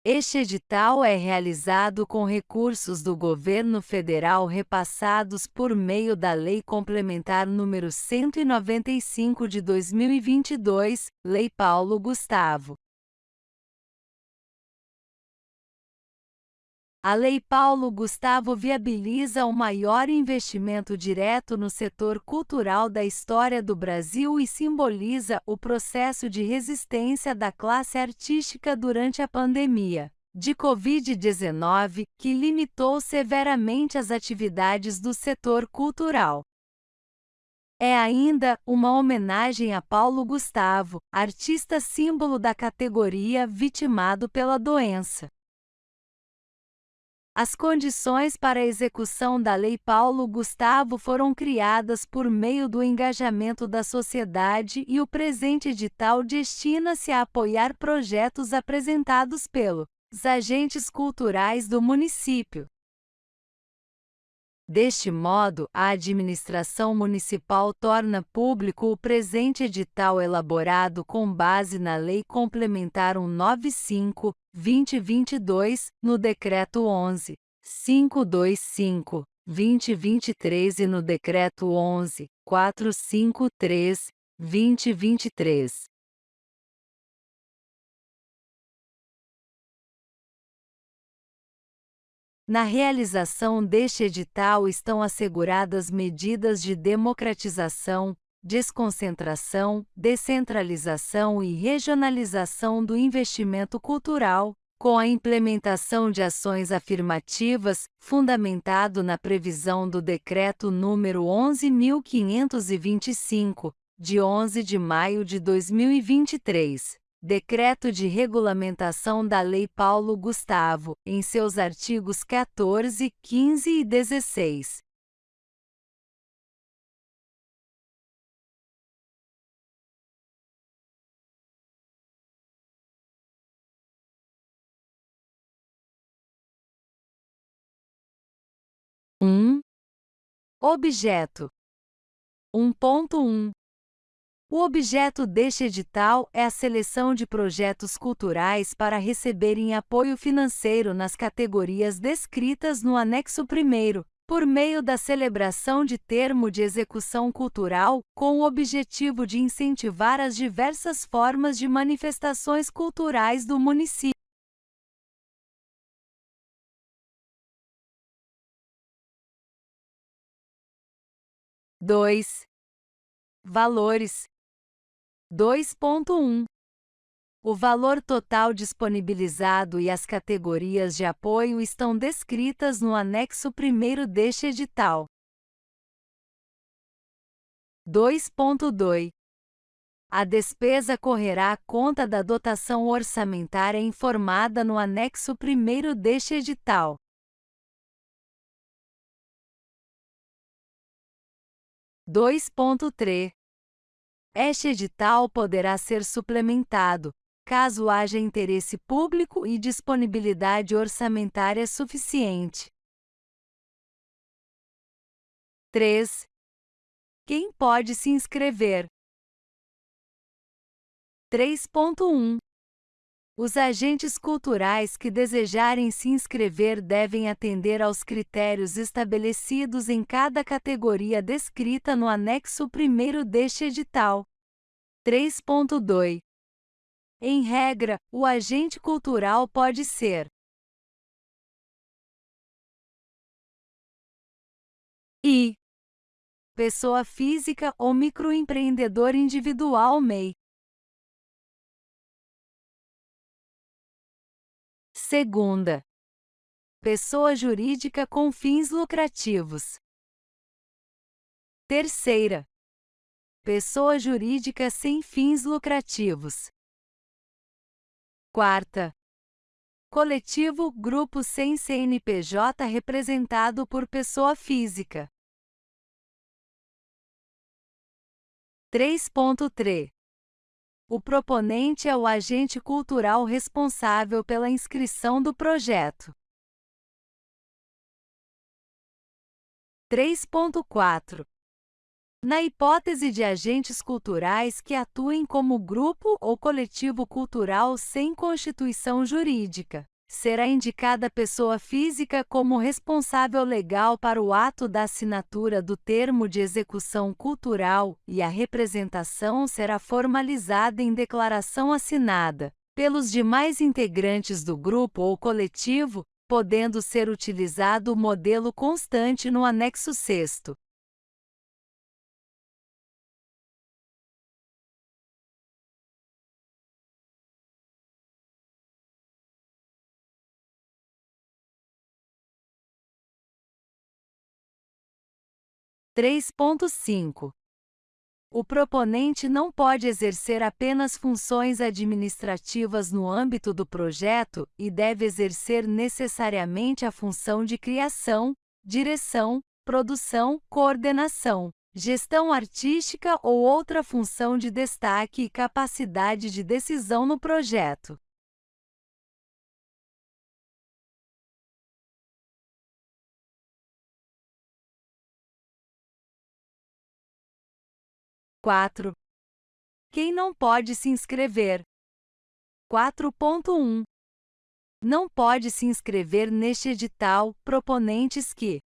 Este edital é realizado com recursos do governo federal repassados por meio da Lei Complementar nº 195 de 2022, Lei Paulo Gustavo. A Lei Paulo Gustavo viabiliza o maior investimento direto no setor cultural da história do Brasil e simboliza o processo de resistência da classe artística durante a pandemia de Covid-19, que limitou severamente as atividades do setor cultural. É ainda uma homenagem a Paulo Gustavo, artista símbolo da categoria vitimado pela doença. As condições para a execução da Lei Paulo Gustavo foram criadas por meio do engajamento da sociedade e o presente edital destina-se a apoiar projetos apresentados pelos agentes culturais do município. Deste modo, a administração municipal torna público o presente edital elaborado com base na Lei Complementar 195/2022, no Decreto 11.525/2023 e no Decreto 11.453/2023. Na realização deste edital estão asseguradas medidas de democratização, desconcentração, descentralização e regionalização do investimento cultural, com a implementação de ações afirmativas, fundamentado na previsão do Decreto nº 11.525, de 11 de maio de 2023. Decreto de Regulamentação da Lei Paulo Gustavo, em seus artigos 14, 15 e 16. Objeto 1.1. O objeto deste edital é a seleção de projetos culturais para receberem apoio financeiro nas categorias descritas no anexo 1º, por meio da celebração de termo de execução cultural, com o objetivo de incentivar as diversas formas de manifestações culturais do município. Valores 2.1. O valor total disponibilizado e as categorias de apoio estão descritas no anexo 1º deste edital. 2.2. A despesa correrá à conta da dotação orçamentária informada no anexo 1º deste edital. 2.3. Este edital poderá ser suplementado, caso haja interesse público e disponibilidade orçamentária suficiente. 3. Quem pode se inscrever? 3.1. Os agentes culturais que desejarem se inscrever devem atender aos critérios estabelecidos em cada categoria descrita no anexo 1º deste edital. 3.2. Em regra, o agente cultural pode ser I. Pessoa física ou microempreendedor individual MEI. Segunda. Pessoa jurídica com fins lucrativos. Terceira. Pessoa jurídica sem fins lucrativos. Quarta. Coletivo, grupo sem CNPJ representado por pessoa física. 3.3. O proponente é o agente cultural responsável pela inscrição do projeto. 3.4. Na hipótese de agentes culturais que atuem como grupo ou coletivo cultural sem constituição jurídica, será indicada a pessoa física como responsável legal para o ato da assinatura do termo de execução cultural, e a representação será formalizada em declaração assinada pelos demais integrantes do grupo ou coletivo, podendo ser utilizado o modelo constante no anexo 6º. Três ponto cinco. O proponente não pode exercer apenas funções administrativas no âmbito do projeto e deve exercer necessariamente a função de criação, direção, produção, coordenação, gestão artística ou outra função de destaque e capacidade de decisão no projeto. Quatro. Quem não pode se inscrever? 4.1. Não pode se inscrever neste edital proponentes que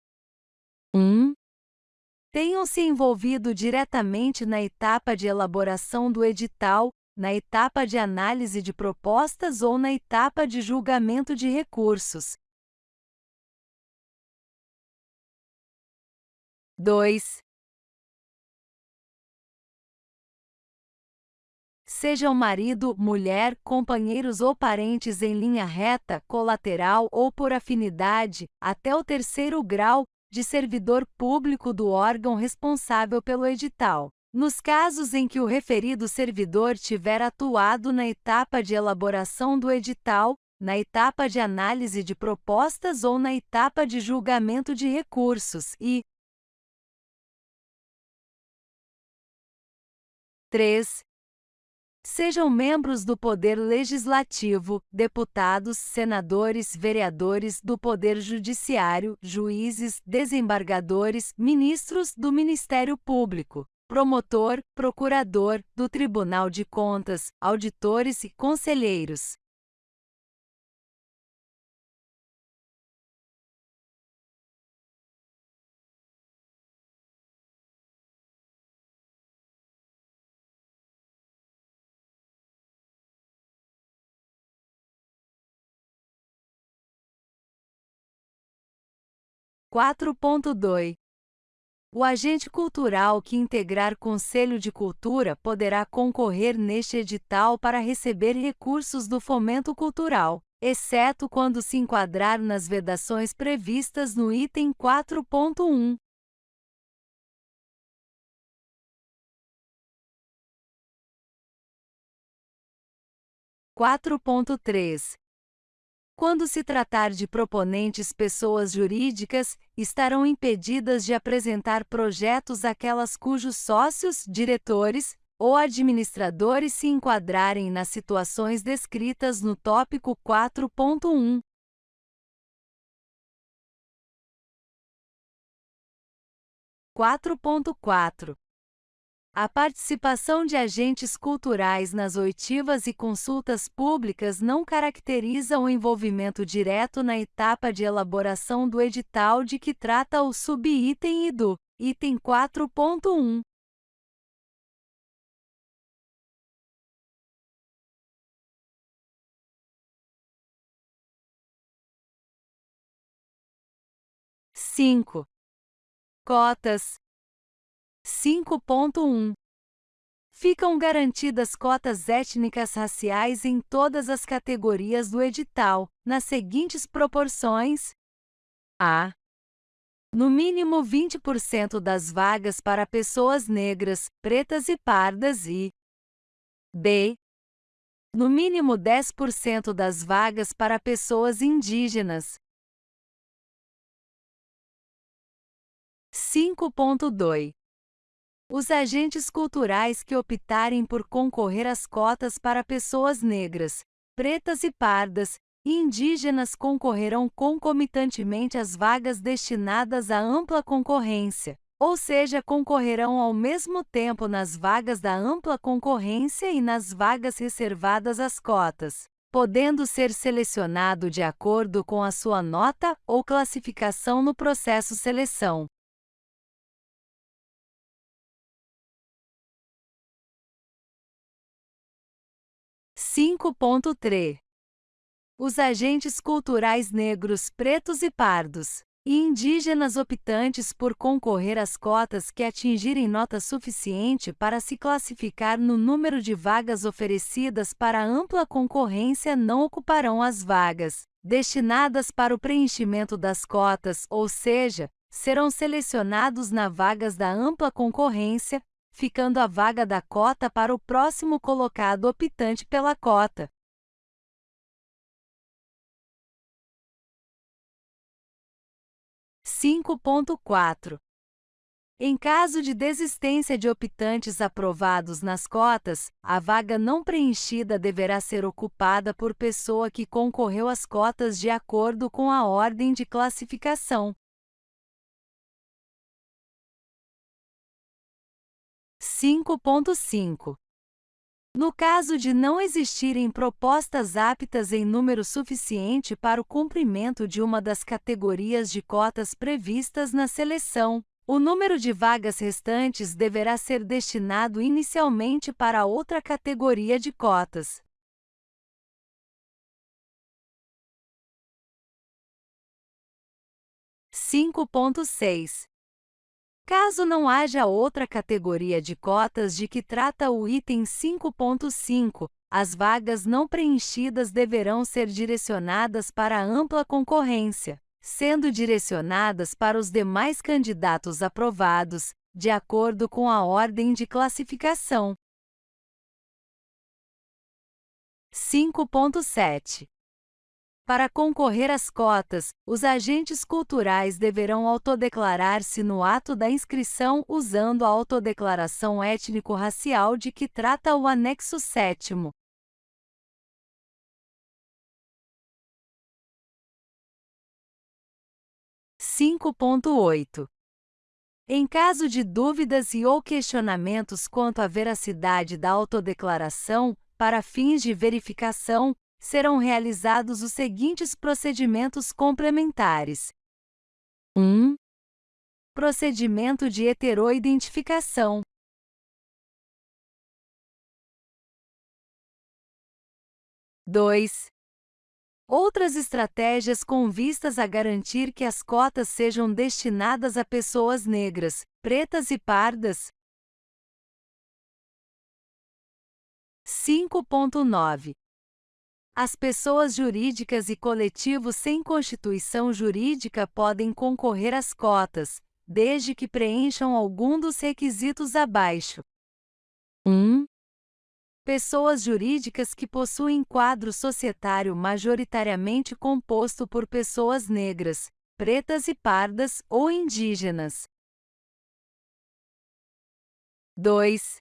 1. Tenham se envolvido diretamente na etapa de elaboração do edital, na etapa de análise de propostas ou na etapa de julgamento de recursos. 2. Sejam marido, mulher, companheiros ou parentes em linha reta, colateral ou por afinidade, até o 3º grau, de servidor público do órgão responsável pelo edital. Nos casos em que o referido servidor tiver atuado na etapa de elaboração do edital, na etapa de análise de propostas ou na etapa de julgamento de recursos, e 3. Sejam membros do Poder Legislativo, deputados, senadores, vereadores, do Poder Judiciário, juízes, desembargadores, ministros do Ministério Público, promotor, procurador, do Tribunal de Contas, auditores e conselheiros. Quatro ponto dois. O agente cultural que integrar Conselho de Cultura poderá concorrer neste edital para receber recursos do fomento cultural, exceto quando se enquadrar nas vedações previstas no item 4.1. 4.3. Quando se tratar de proponentes pessoas jurídicas, estarão impedidas de apresentar projetos aquelas cujos sócios, diretores ou administradores se enquadrarem nas situações descritas no tópico 4.1. 4.4. A participação de agentes culturais nas oitivas e consultas públicas não caracteriza o envolvimento direto na etapa de elaboração do edital de que trata o subitem e do item 4.1. 5. Cotas. 5.1. Ficam garantidas cotas étnicas raciais em todas as categorias do edital, nas seguintes proporções: a. No mínimo 20% das vagas para pessoas negras, pretas e pardas e b. No mínimo 10% das vagas para pessoas indígenas. 5.2. Os agentes culturais que optarem por concorrer às cotas para pessoas negras, pretas e pardas e indígenas concorrerão concomitantemente às vagas destinadas à ampla concorrência, ou seja, concorrerão ao mesmo tempo nas vagas da ampla concorrência e nas vagas reservadas às cotas. podendo ser selecionado de acordo com a sua nota ou classificação no processo seleção. Cinco ponto 3. Os agentes culturais negros, pretos e pardos, e indígenas optantes por concorrer às cotas que atingirem nota suficiente para se classificar no número de vagas oferecidas para ampla concorrência não ocuparão as vagas destinadas para o preenchimento das cotas, ou seja, serão selecionados nas vagas da ampla concorrência, ficando a vaga da cota para o próximo colocado optante pela cota. 5.4. Em caso de desistência de optantes aprovados nas cotas, a vaga não preenchida deverá ser ocupada por pessoa que concorreu às cotas de acordo com a ordem de classificação. 5.5. No caso de não existirem propostas aptas em número suficiente para o cumprimento de uma das categorias de cotas previstas na seleção, o número de vagas restantes deverá ser destinado inicialmente para outra categoria de cotas. 5.6. Caso não haja outra categoria de cotas de que trata o item 5.5, as vagas não preenchidas deverão ser direcionadas para a ampla concorrência, sendo direcionadas para os demais candidatos aprovados, de acordo com a ordem de classificação. 5.7. Para concorrer às cotas, os agentes culturais deverão autodeclarar-se no ato da inscrição usando a autodeclaração étnico-racial de que trata o anexo 7º. 5.8. Em caso de dúvidas e ou questionamentos quanto à veracidade da autodeclaração, para fins de verificação, serão realizados os seguintes procedimentos complementares. 1. Procedimento de heteroidentificação. 2. Outras estratégias com vistas a garantir que as cotas sejam destinadas a pessoas negras, pretas e pardas. 5.9. As pessoas jurídicas e coletivos sem constituição jurídica podem concorrer às cotas, desde que preencham algum dos requisitos abaixo. 1. Pessoas jurídicas que possuem quadro societário majoritariamente composto por pessoas negras, pretas e pardas ou indígenas. 2.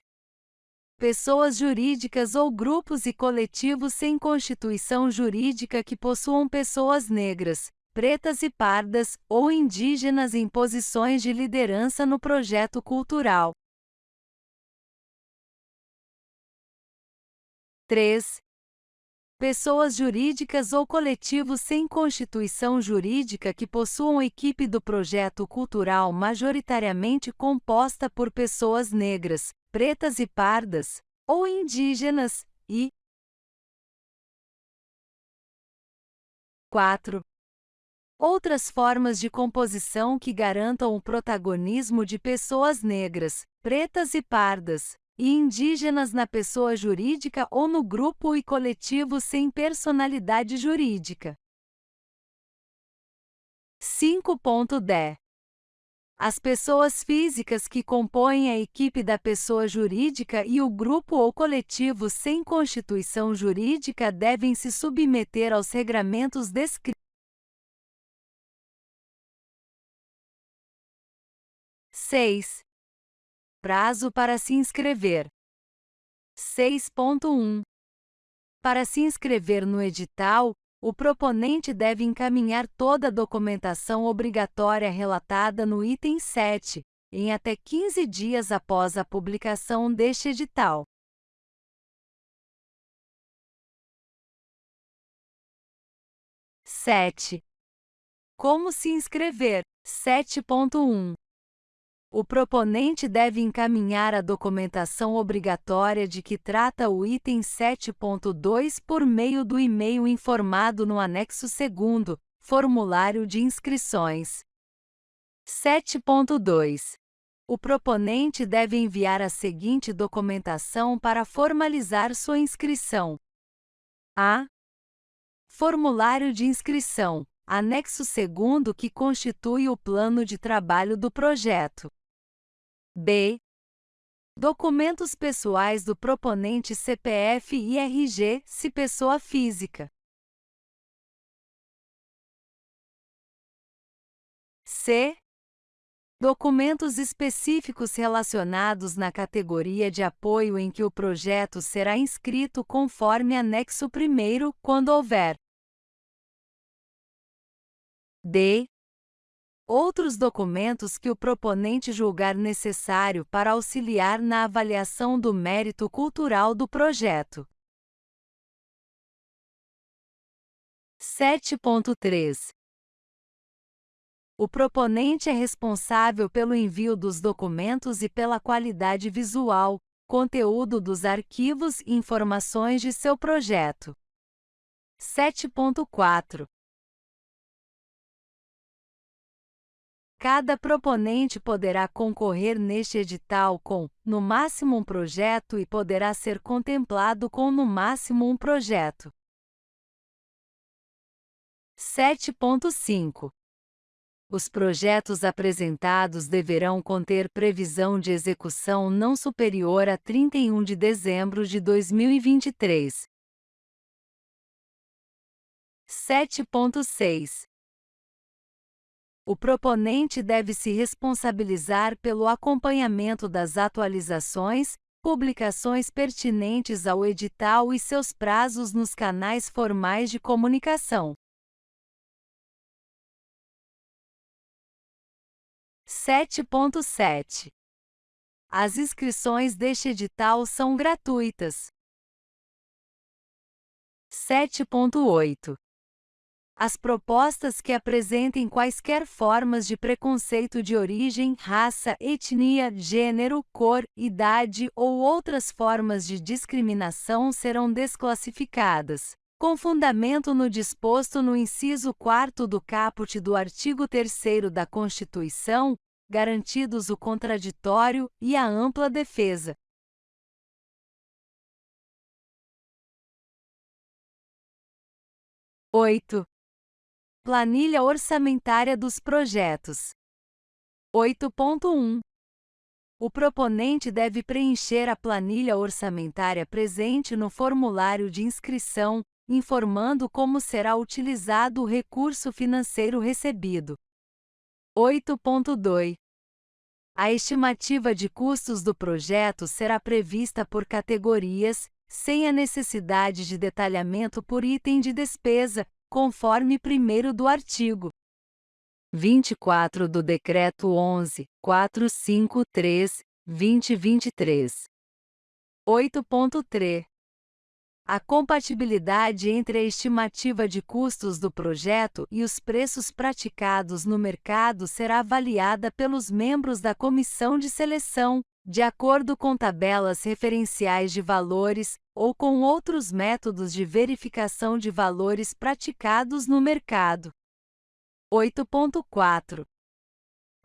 Pessoas jurídicas ou grupos e coletivos sem constituição jurídica que possuam pessoas negras, pretas e pardas ou indígenas em posições de liderança no projeto cultural. 3. Pessoas jurídicas ou coletivos sem constituição jurídica que possuam equipe do projeto cultural majoritariamente composta por pessoas negras, pretas e pardas, ou indígenas, e 4. Outras formas de composição que garantam o protagonismo de pessoas negras, pretas e pardas, e indígenas na pessoa jurídica ou no grupo e coletivo sem personalidade jurídica. 5.10. As pessoas físicas que compõem a equipe da pessoa jurídica e o grupo ou coletivo sem constituição jurídica devem se submeter aos regramentos descritos. 6. Prazo para se inscrever. 6.1. Para se inscrever no edital, o proponente deve encaminhar toda a documentação obrigatória relatada no item 7, em até 15 dias após a publicação deste edital. 7. Como se inscrever? 7.1. O proponente deve encaminhar a documentação obrigatória de que trata o item 7.2 por meio do e-mail informado no anexo 2º, formulário de inscrições. 7.2. O proponente deve enviar a seguinte documentação para formalizar sua inscrição: a. Formulário de inscrição, anexo 2º que constitui o plano de trabalho do projeto. b. Documentos pessoais do proponente, CPF e RG, se pessoa física. c. Documentos específicos relacionados na categoria de apoio em que o projeto será inscrito conforme anexo 1º, quando houver. d. Outros documentos que o proponente julgar necessário para auxiliar na avaliação do mérito cultural do projeto. 7.3. O proponente é responsável pelo envio dos documentos e pela qualidade visual, conteúdo dos arquivos e informações de seu projeto. 7.4. Cada proponente poderá concorrer neste edital com, no máximo, um projeto e poderá ser contemplado com, no máximo, um projeto. 7.5. Os projetos apresentados deverão conter previsão de execução não superior a 31 de dezembro de 2023. 7.6. O proponente deve se responsabilizar pelo acompanhamento das atualizações, publicações pertinentes ao edital e seus prazos nos canais formais de comunicação. 7.7. As inscrições deste edital são gratuitas. 7.8. As propostas que apresentem quaisquer formas de preconceito de origem, raça, etnia, gênero, cor, idade ou outras formas de discriminação serão desclassificadas, com fundamento no disposto no inciso 4º do caput do artigo 3º da Constituição, garantidos o contraditório e a ampla defesa. 8. Planilha orçamentária dos projetos. 8.1. O proponente deve preencher a planilha orçamentária presente no formulário de inscrição, informando como será utilizado o recurso financeiro recebido. 8.2. A estimativa de custos do projeto será prevista por categorias, sem a necessidade de detalhamento por item de despesa, conforme 1º do artigo 24 do Decreto 11.453/2023. 8.3. A compatibilidade entre a estimativa de custos do projeto e os preços praticados no mercado será avaliada pelos membros da comissão de seleção, de acordo com tabelas referenciais de valores, ou com outros métodos de verificação de valores praticados no mercado. 8.4.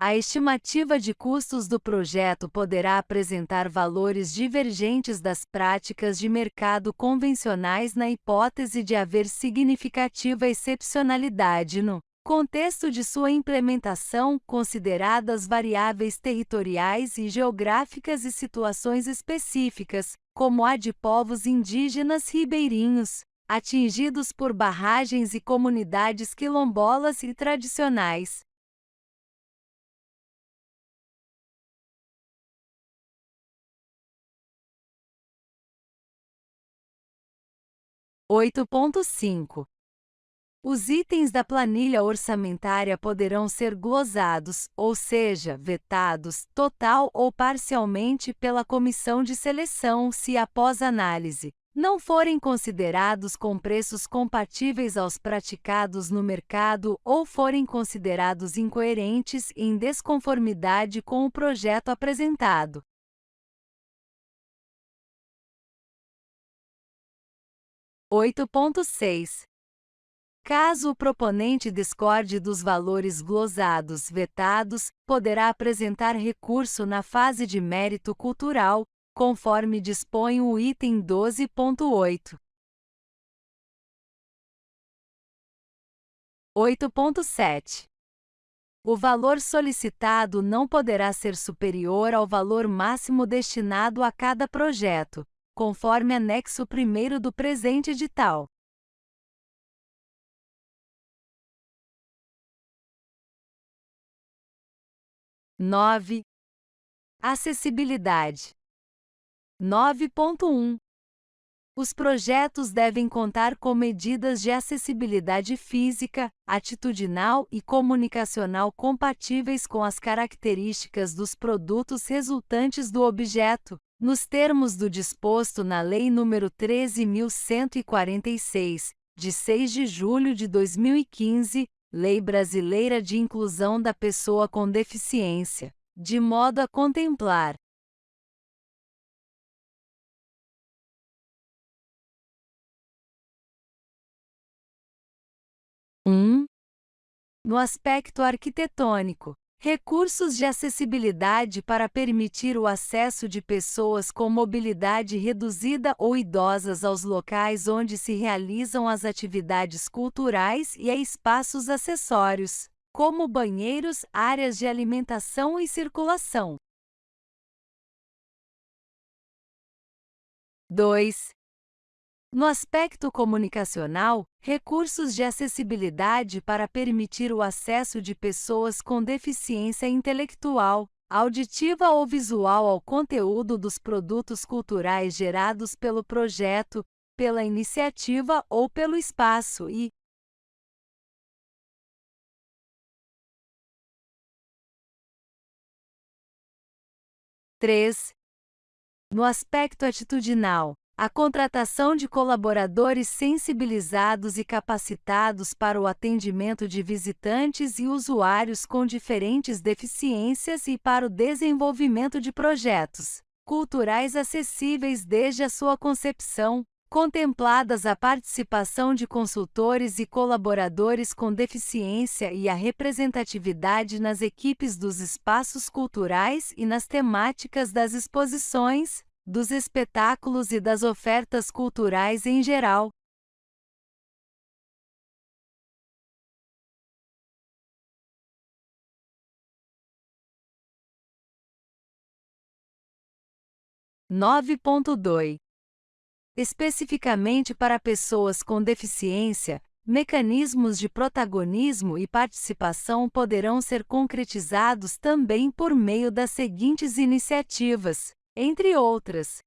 A estimativa de custos do projeto poderá apresentar valores divergentes das práticas de mercado convencionais na hipótese de haver significativa excepcionalidade no contexto de sua implementação, consideradas variáveis territoriais e geográficas e situações específicas, como a de povos indígenas ribeirinhos, atingidos por barragens e comunidades quilombolas e tradicionais. 8.5. Os itens da planilha orçamentária poderão ser glosados, ou seja, vetados, total ou parcialmente pela comissão de seleção se após análise, não forem considerados com preços compatíveis aos praticados no mercado ou forem considerados incoerentes e em desconformidade com o projeto apresentado. 8.6. Caso o proponente discorde dos valores glosados vetados, poderá apresentar recurso na fase de mérito cultural, conforme dispõe o item 12.8. 8.7. O valor solicitado não poderá ser superior ao valor máximo destinado a cada projeto, conforme anexo 1º do presente edital. 9. Acessibilidade. 9.1. Os projetos devem contar com medidas de acessibilidade física, atitudinal e comunicacional compatíveis com as características dos produtos resultantes do objeto, nos termos do disposto na Lei nº 13.146, de 6 de julho de 2015, Lei Brasileira de Inclusão da Pessoa com Deficiência, de modo a contemplar: 1. No aspecto arquitetônico, recursos de acessibilidade para permitir o acesso de pessoas com mobilidade reduzida ou idosas aos locais onde se realizam as atividades culturais e a espaços acessórios, como banheiros, áreas de alimentação e circulação. 2. No aspecto comunicacional, recursos de acessibilidade para permitir o acesso de pessoas com deficiência intelectual, auditiva ou visual ao conteúdo dos produtos culturais gerados pelo projeto, pela iniciativa ou pelo espaço e 3. No aspecto atitudinal, a contratação de colaboradores sensibilizados e capacitados para o atendimento de visitantes e usuários com diferentes deficiências e para o desenvolvimento de projetos culturais acessíveis desde a sua concepção, contempladas a participação de consultores e colaboradores com deficiência e a representatividade nas equipes dos espaços culturais e nas temáticas das exposições, dos espetáculos e das ofertas culturais em geral. 9.2. Especificamente para pessoas com deficiência, mecanismos de protagonismo e participação poderão ser concretizados também por meio das seguintes iniciativas, entre outras: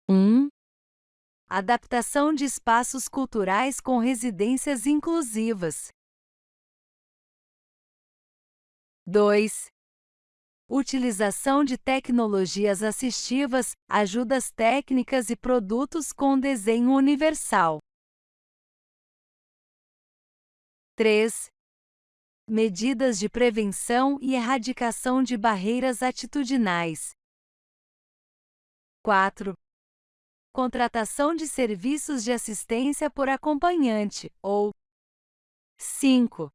1. Adaptação de espaços culturais com residências inclusivas. 2. Utilização de tecnologias assistivas, ajudas técnicas e produtos com desenho universal. 3. Medidas de prevenção e erradicação de barreiras atitudinais. 4. Contratação de serviços de assistência por acompanhante, ou 5.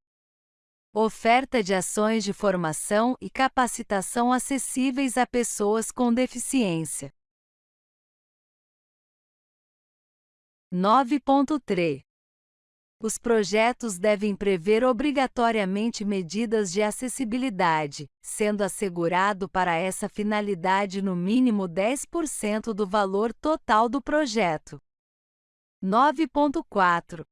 Oferta de ações de formação e capacitação acessíveis a pessoas com deficiência. 9.3. Os projetos devem prever obrigatoriamente medidas de acessibilidade, sendo assegurado para essa finalidade no mínimo 10% do valor total do projeto. 9.4.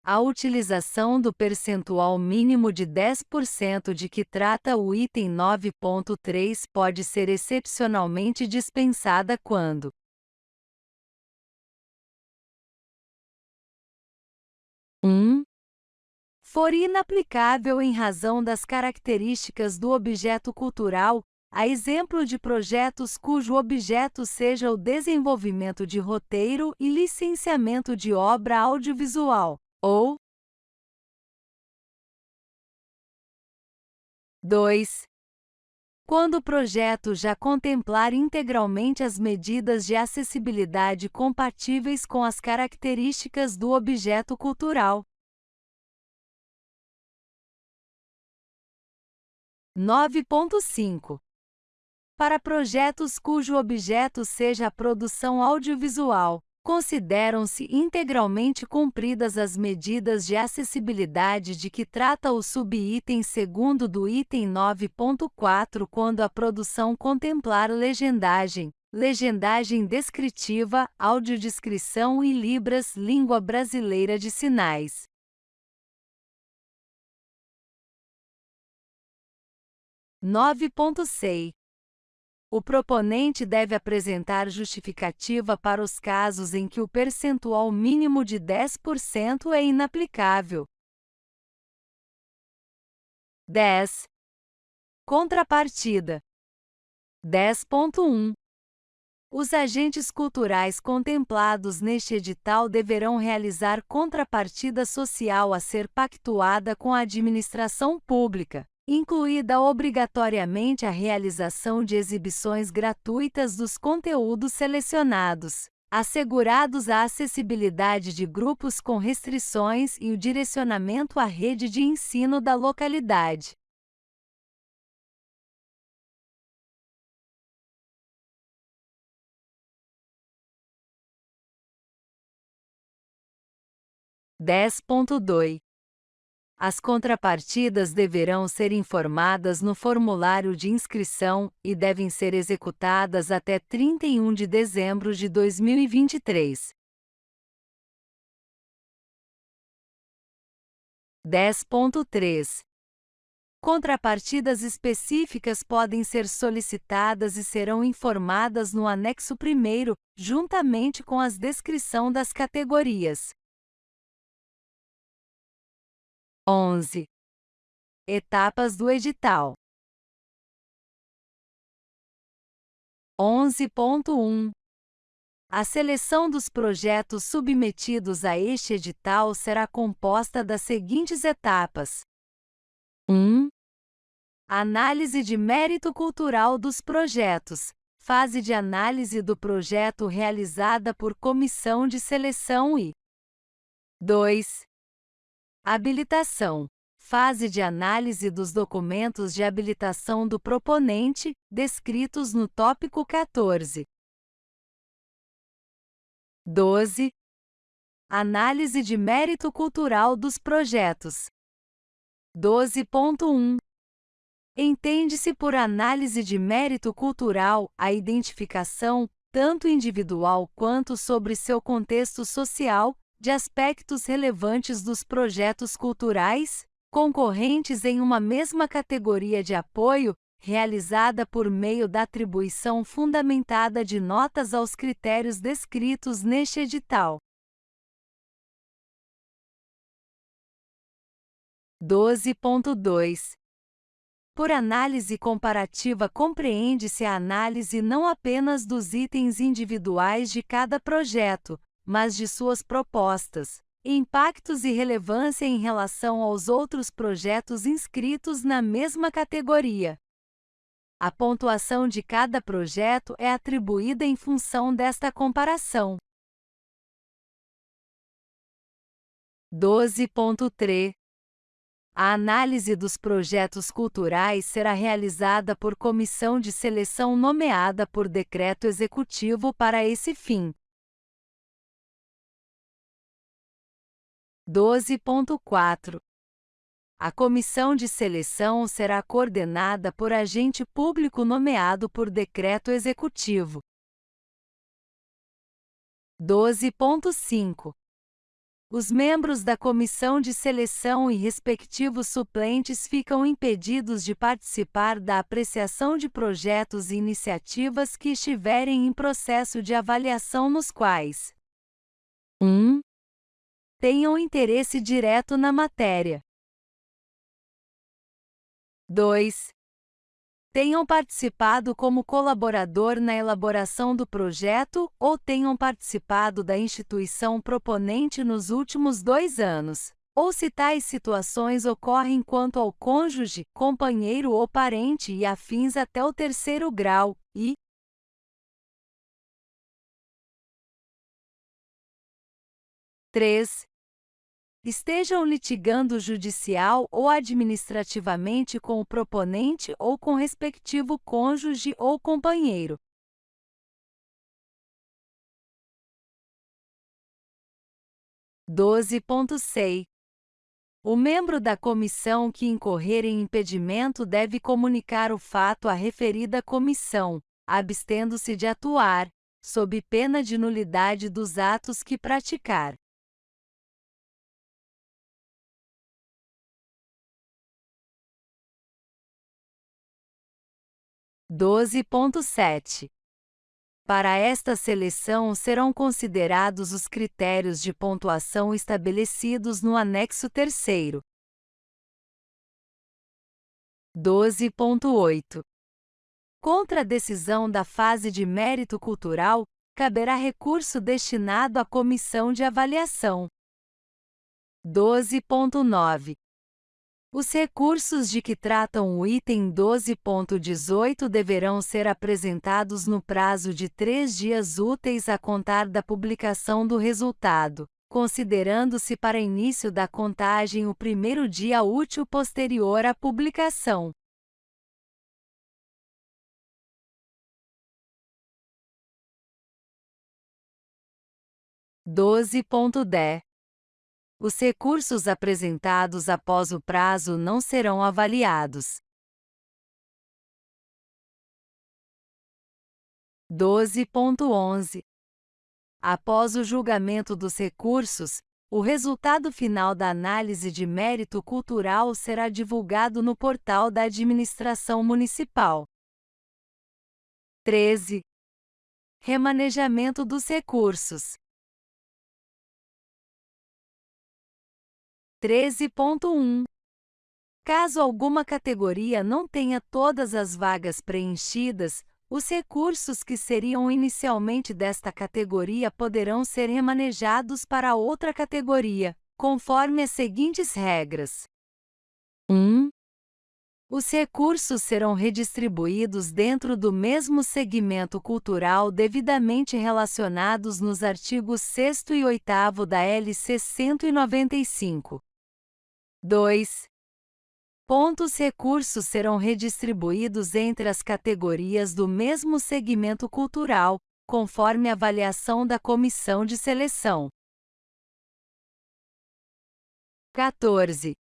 A utilização do percentual mínimo de 10% de que trata o item 9.3 pode ser excepcionalmente dispensada quando: 1. For inaplicável em razão das características do objeto cultural, a exemplo de projetos cujo objeto seja o desenvolvimento de roteiro e licenciamento de obra audiovisual, ou 2. Quando o projeto já contemplar integralmente as medidas de acessibilidade compatíveis com as características do objeto cultural. 9.5. Para projetos cujo objeto seja a produção audiovisual, consideram-se integralmente cumpridas as medidas de acessibilidade de que trata o subitem segundo do item 9.4 quando a produção contemplar legendagem, legendagem descritiva, audiodescrição e libras, língua brasileira de sinais. 9.6. O proponente deve apresentar justificativa para os casos em que o percentual mínimo de 10% é inaplicável. 10. Contrapartida. 10.1. Os agentes culturais contemplados neste edital deverão realizar contrapartida social a ser pactuada com a administração pública, incluída obrigatoriamente a realização de exibições gratuitas dos conteúdos selecionados, assegurados a acessibilidade de grupos com restrições e o direcionamento à rede de ensino da localidade. (10.2) As contrapartidas deverão ser informadas no formulário de inscrição e devem ser executadas até 31 de dezembro de 2023. 10.3. Contrapartidas específicas podem ser solicitadas e serão informadas no anexo 1º, juntamente com a descrição das categorias. 11. Etapas do edital. 11.1. A seleção dos projetos submetidos a este edital será composta das seguintes etapas: 1. Análise de mérito cultural dos projetos. Fase de análise do projeto realizada por comissão de seleção e 2. Habilitação. Fase de análise dos documentos de habilitação do proponente, descritos no tópico 14. 12. Análise de mérito cultural dos projetos. 12.1. Entende-se por análise de mérito cultural a identificação, tanto individual quanto sobre seu contexto social, de aspectos relevantes dos projetos culturais, concorrentes em uma mesma categoria de apoio, realizada por meio da atribuição fundamentada de notas aos critérios descritos neste edital. 12.2. Por análise comparativa compreende-se a análise não apenas dos itens individuais de cada projeto, mas de suas propostas, impactos e relevância em relação aos outros projetos inscritos na mesma categoria. A pontuação de cada projeto é atribuída em função desta comparação. 12.3. A análise dos projetos culturais será realizada por comissão de seleção nomeada por decreto executivo para esse fim. 12.4. A comissão de seleção será coordenada por agente público nomeado por decreto executivo. 12.5. Os membros da comissão de seleção e respectivos suplentes ficam impedidos de participar da apreciação de projetos e iniciativas que estiverem em processo de avaliação nos quais 1. Tenham interesse direto na matéria. 2. tenham participado como colaborador na elaboração do projeto ou tenham participado da instituição proponente nos últimos 2 anos, ou se tais situações ocorrem quanto ao cônjuge, companheiro ou parente e afins até o 3º grau, e 3. Estejam litigando judicial ou administrativamente com o proponente ou com o respectivo cônjuge ou companheiro. 12.6. O membro da comissão que incorrer em impedimento deve comunicar o fato à referida comissão, abstendo-se de atuar, sob pena de nulidade dos atos que praticar. 12.7. Para esta seleção serão considerados os critérios de pontuação estabelecidos no anexo 3º. 12.8. Contra a decisão da fase de mérito cultural, caberá recurso destinado à comissão de avaliação. 12.9. Os recursos de que tratam o item 12.18 deverão ser apresentados no prazo de 3 dias úteis a contar da publicação do resultado, considerando-se para início da contagem o primeiro dia útil posterior à publicação. 12.10. Os recursos apresentados após o prazo não serão avaliados. 12.11. Após o julgamento dos recursos, o resultado final da análise de mérito cultural será divulgado no portal da Administração Municipal. 13. Remanejamento dos recursos. 13.1. Caso alguma categoria não tenha todas as vagas preenchidas, os recursos que seriam inicialmente desta categoria poderão ser remanejados para outra categoria, conforme as seguintes regras. 1. Os recursos serão redistribuídos dentro do mesmo segmento cultural devidamente relacionados nos artigos 6º e 8º da LC 195. 2. Os recursos serão redistribuídos entre as categorias do mesmo segmento cultural, conforme a avaliação da comissão de seleção. 14.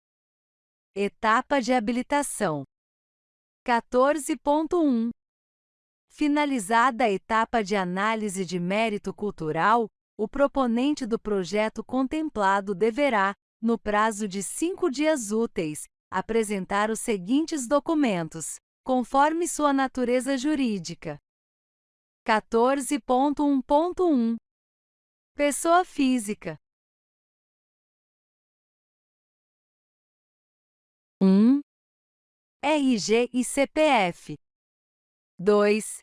Etapa de habilitação. 14.1. Finalizada a etapa de análise de mérito cultural, o proponente do projeto contemplado deverá, no prazo de 5 dias úteis, apresentar os seguintes documentos, conforme sua natureza jurídica. 14.1.1. Pessoa física. 1. RG e CPF. 2.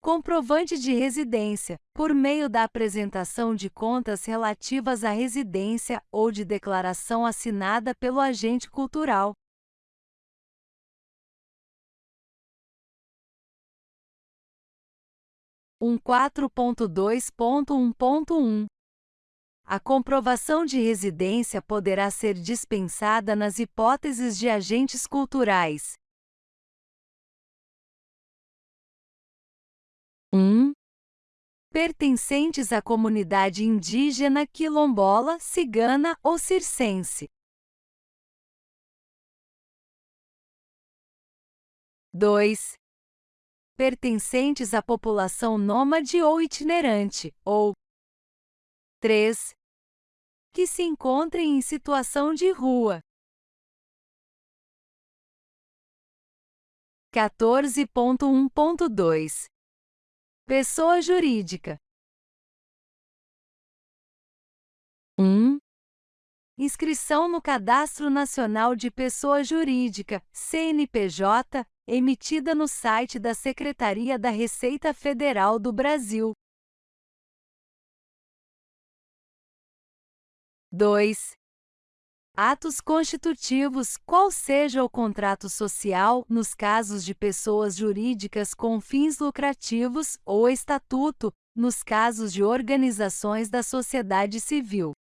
Comprovante de residência, por meio da apresentação de contas relativas à residência ou de declaração assinada pelo agente cultural. 4.2.1.1. A comprovação de residência poderá ser dispensada nas hipóteses de agentes culturais. 1. Pertencentes à comunidade indígena, quilombola, cigana ou circense. 2. Pertencentes à população nômade ou itinerante, ou 3. Que se encontrem em situação de rua. 14.1.2. Pessoa jurídica. 1. Inscrição no Cadastro Nacional de Pessoa Jurídica, CNPJ, emitida no site da Secretaria da Receita Federal do Brasil. 2. Atos constitutivos, qual seja o contrato social, nos casos de pessoas jurídicas com fins lucrativos, ou estatuto, nos casos de organizações da sociedade civil.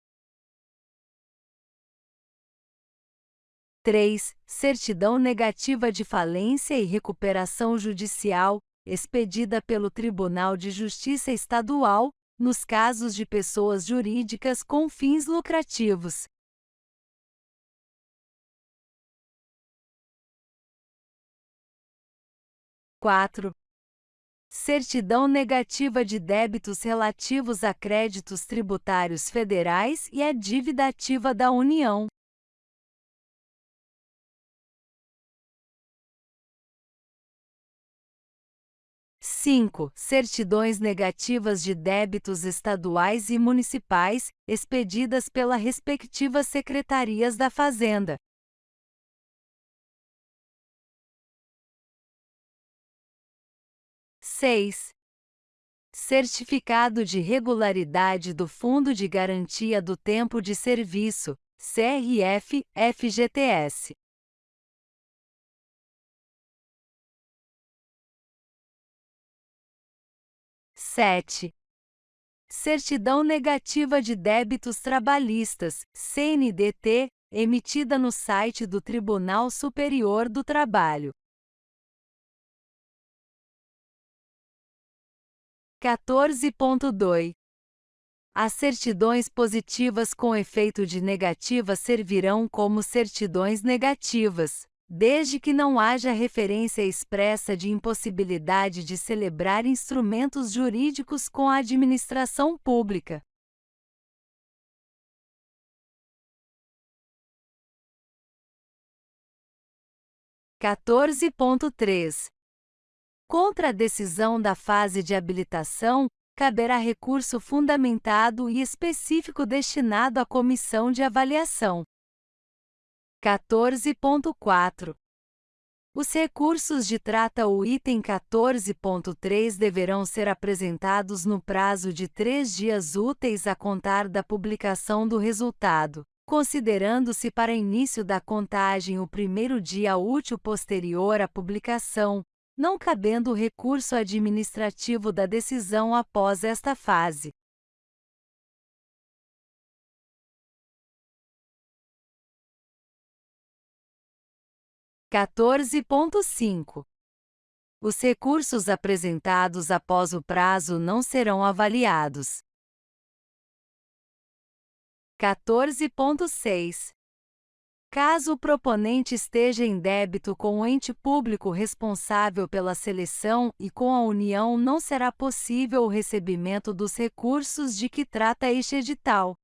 3. Certidão negativa de falência e recuperação judicial, expedida pelo Tribunal de Justiça Estadual, nos casos de pessoas jurídicas com fins lucrativos. 4. Certidão negativa de débitos relativos a créditos tributários federais e a dívida ativa da União. 5. Certidões negativas de débitos estaduais e municipais, expedidas pelas respectivas secretarias da Fazenda. 6. Certificado de regularidade do Fundo de Garantia do Tempo de Serviço, CRF-FGTS. 7. Certidão negativa de débitos trabalhistas, CNDT, emitida no site do Tribunal Superior do Trabalho. 14.2. As certidões positivas com efeito de negativa servirão como certidões negativas, desde que não haja referência expressa de impossibilidade de celebrar instrumentos jurídicos com a administração pública. 14.3. Contra a decisão da fase de habilitação, caberá recurso fundamentado e específico destinado à comissão de avaliação. 14.4. Os recursos de trata o item 14.3 deverão ser apresentados no prazo de 3 dias úteis a contar da publicação do resultado, considerando-se para início da contagem o primeiro dia útil posterior à publicação, não cabendo o recurso administrativo da decisão após esta fase. 14.5. Os recursos apresentados após o prazo não serão avaliados. 14.6. Caso o proponente esteja em débito com o ente público responsável pela seleção e com a União, não será possível o recebimento dos recursos de que trata este edital.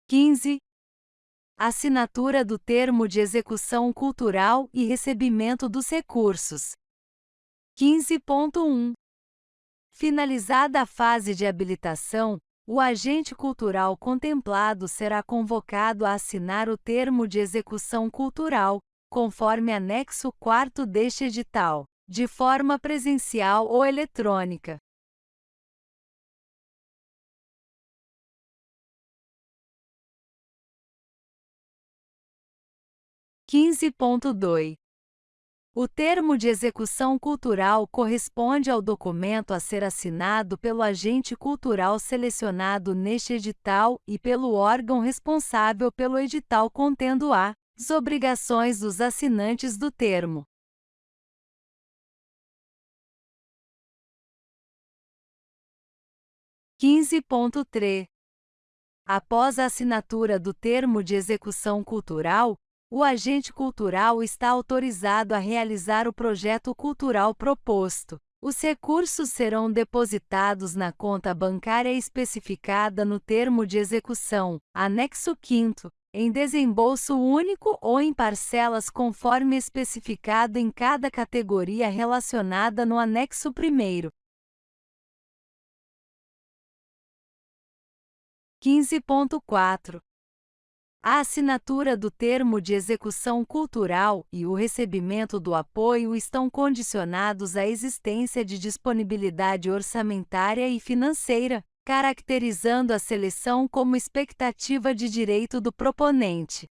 15. Assinatura do termo de execução cultural e recebimento dos recursos. 15.1. Finalizada a fase de habilitação, o agente cultural contemplado será convocado a assinar o termo de execução cultural, conforme anexo 4º deste edital, de forma presencial ou eletrônica. 15.2. O termo de execução cultural corresponde ao documento a ser assinado pelo agente cultural selecionado neste edital e pelo órgão responsável pelo edital contendo as obrigações dos assinantes do termo. 15.3. Após a assinatura do termo de execução cultural, o agente cultural está autorizado a realizar o projeto cultural proposto. Os recursos serão depositados na conta bancária especificada no termo de execução, anexo 5º, em desembolso único ou em parcelas conforme especificado em cada categoria relacionada no anexo 1º. 15.4. A assinatura do termo de execução cultural e o recebimento do apoio estão condicionados à existência de disponibilidade orçamentária e financeira, caracterizando a seleção como expectativa de direito do proponente.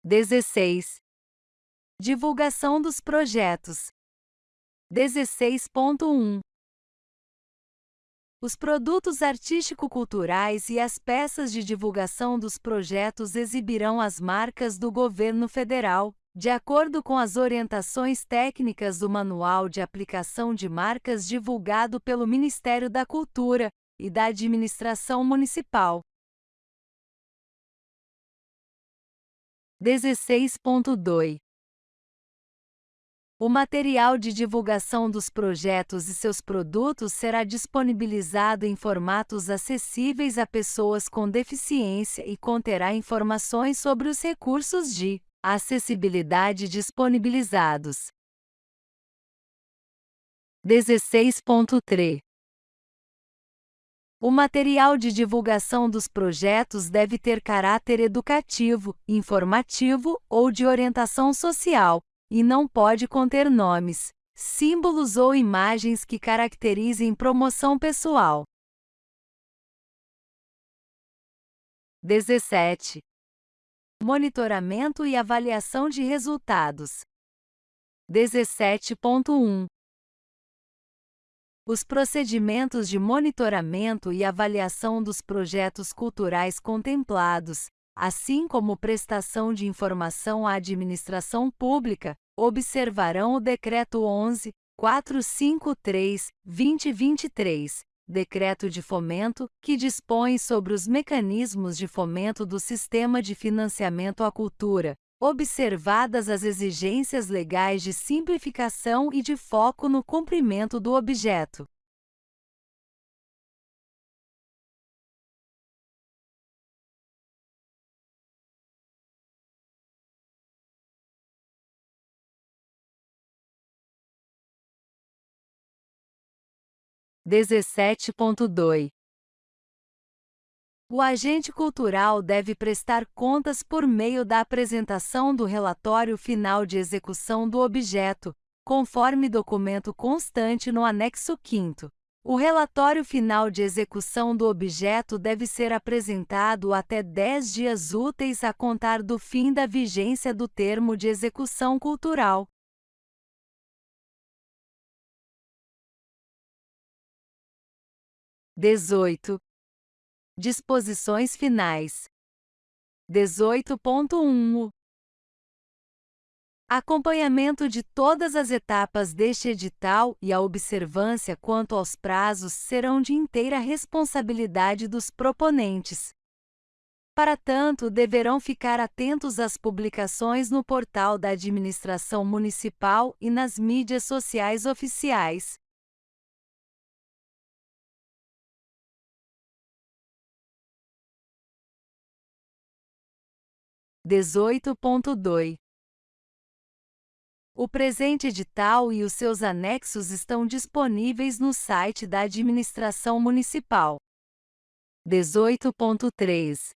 (16) Divulgação dos projetos. 16.1 Os produtos artístico-culturais e as peças de divulgação dos projetos exibirão as marcas do governo federal, de acordo com as orientações técnicas do Manual de Aplicação de Marcas divulgado pelo Ministério da Cultura e da Administração Municipal. 16.2 O material de divulgação dos projetos e seus produtos será disponibilizado em formatos acessíveis a pessoas com deficiência e conterá informações sobre os recursos de acessibilidade disponibilizados. 16.3 O material de divulgação dos projetos deve ter caráter educativo, informativo ou de orientação social, e não pode conter nomes, símbolos ou imagens que caracterizem promoção pessoal. 17. Monitoramento e avaliação de resultados. 17.1 Os procedimentos de monitoramento e avaliação dos projetos culturais contemplados, assim como prestação de informação à administração pública, observarão o Decreto 11.453/2023, Decreto de Fomento, que dispõe sobre os mecanismos de fomento do Sistema de Financiamento à Cultura, observadas as exigências legais de simplificação e de foco no cumprimento do objeto. (17.2) O agente cultural deve prestar contas por meio da apresentação do relatório final de execução do objeto, conforme documento constante no anexo 5º. O relatório final de execução do objeto deve ser apresentado até 10 dias úteis a contar do fim da vigência do termo de execução cultural. 18. Disposições finais. 18.1 Acompanhamento de todas as etapas deste edital e a observância quanto aos prazos serão de inteira responsabilidade dos proponentes. Para tanto, deverão ficar atentos às publicações no portal da Administração Municipal e nas mídias sociais oficiais. 18.2 O presente edital e os seus anexos estão disponíveis no site da Administração Municipal. 18.3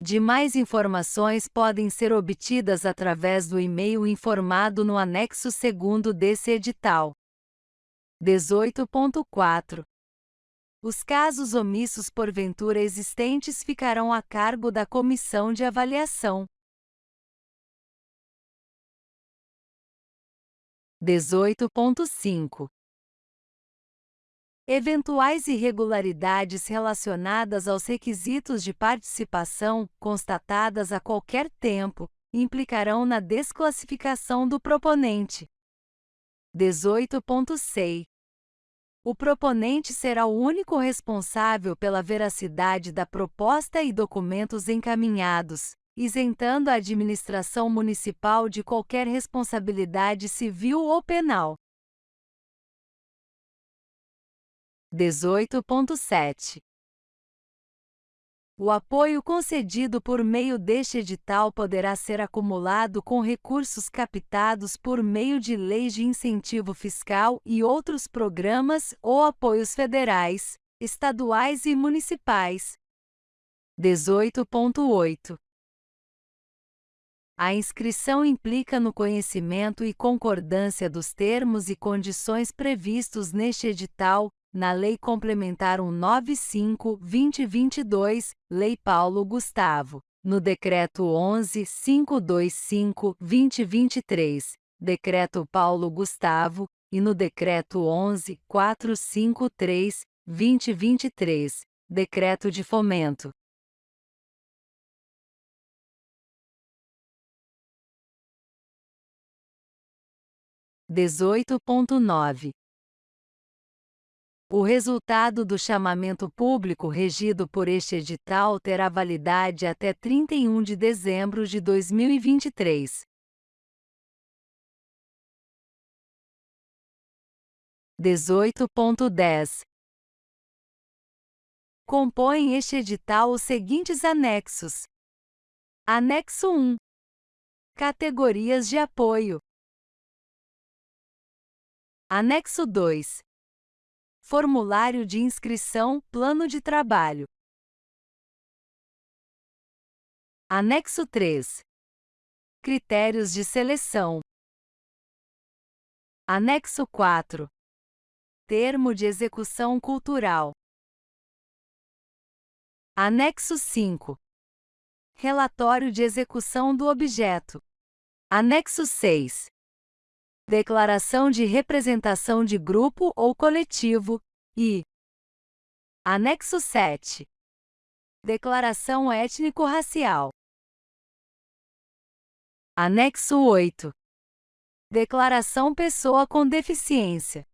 Demais informações podem ser obtidas através do e-mail informado no anexo 2º desse edital. 18.4 Os casos omissos porventura existentes ficarão a cargo da comissão de avaliação. 18.5 Eventuais irregularidades relacionadas aos requisitos de participação, constatadas a qualquer tempo, implicarão na desclassificação do proponente. 18.6 O proponente será o único responsável pela veracidade da proposta e documentos encaminhados, isentando a administração municipal de qualquer responsabilidade civil ou penal. 18.7 O apoio concedido por meio deste edital poderá ser acumulado com recursos captados por meio de leis de incentivo fiscal e outros programas ou apoios federais, estaduais e municipais. 18.8. A inscrição implica no conhecimento e concordância dos termos e condições previstos neste edital, na Lei Complementar 195/2022, Lei Paulo Gustavo, no Decreto 11.525/2023, Decreto Paulo Gustavo, e no Decreto 11.453/2023, Decreto de Fomento. 18.9. O resultado do chamamento público regido por este edital terá validade até 31 de dezembro de 2023. 18.10. Compõem este edital os seguintes anexos. Anexo 1. Categorias de apoio. Anexo 2. Formulário de inscrição, plano de trabalho. Anexo 3. Critérios de seleção. Anexo 4. Termo de execução cultural. Anexo 5. Relatório de execução do objeto. Anexo 6. Declaração de representação de grupo ou coletivo, e Anexo 7. Declaração étnico-racial. Anexo 8. Declaração pessoa com deficiência.